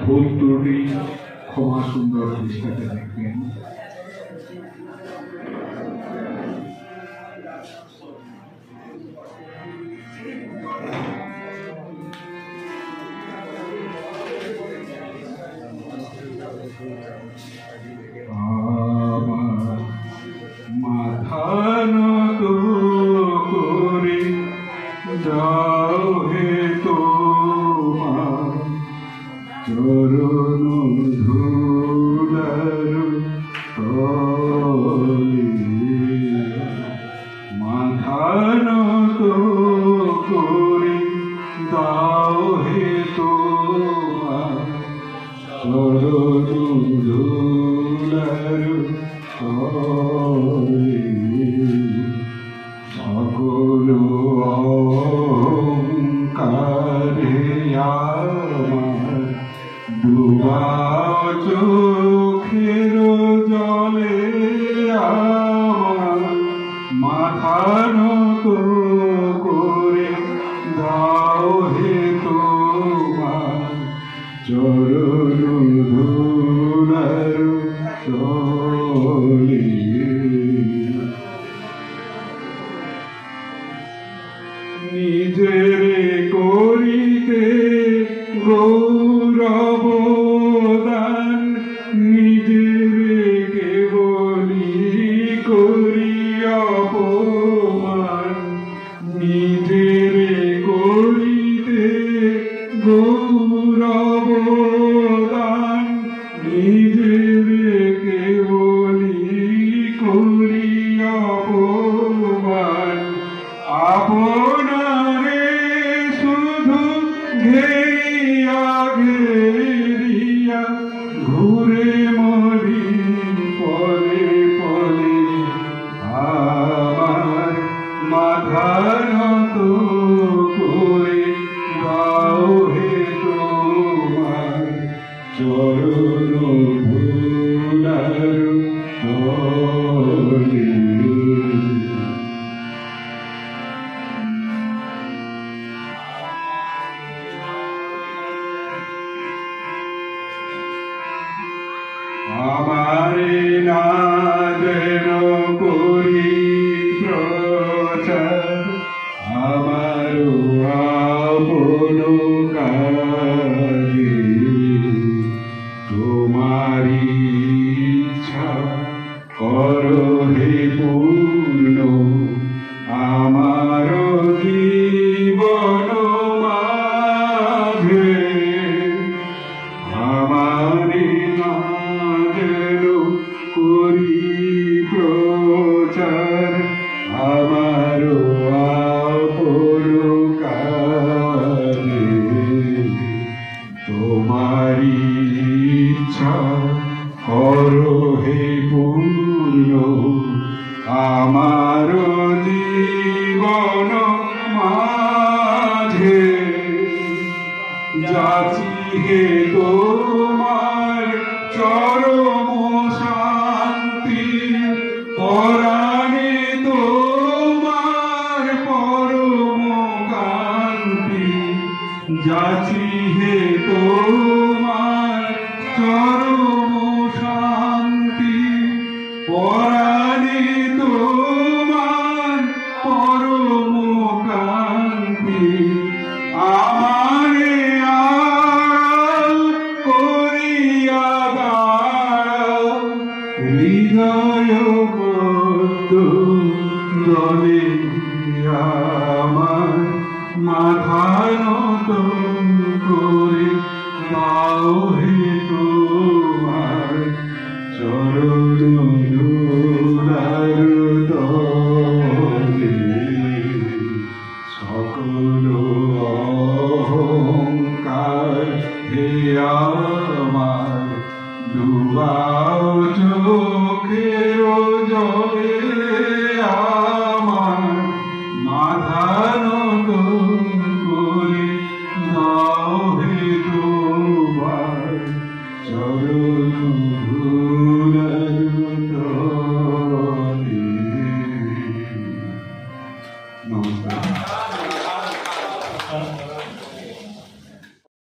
ভুল ত্রুটি ক্ষমা সুন্দর দৃষ্টিতে দেখবেন। আমার মাথা নত করে যাও হে তোমার চরণ ধুলার তলে, মাথা নত করে দাও হে তোমার চরণ ধুলার তলে, সকল অহংকারে আমার ডুবা চোখের জলে, আমার মাথা নত করে দাও হে তোমার চরণ ধুলার তলে। নিজের করিতে গৌরব দান, নিজের কেবলি করি অপমান, নিজের করিতে গৌরব দান, নিজের কেবলি করি অপমান, আপনারে শুধু ঘেরিয়া ঘেরিয়া ঘুরে মরি পলে পলে, আমার মাথা নত করে দাও হে তোমার চরণ ধুলার তলে। আমারে না যেন করি প্রচার, আমার আপন কাজে তোমারি ইচ্ছা করো হে পূর্ণ, আমার জীবন মাঝে আমারে না যেন করি প্রচার, আমার আপন কাজে তোমারি ইচ্ছা করো হে পূর্ণ, আমার জীবন মাঝে যাচি হে তোমার চরম শান্তি, পরাণে তোমার পরম কান্তি, যাচি হে তোমার চরম শান্তি, পরাণে তোমার পরম কান্তি, আমারে আড়াল করিয়া দাঁড়াও হৃদয় পদ্ম জলে, আমার মাথা নত করে দাও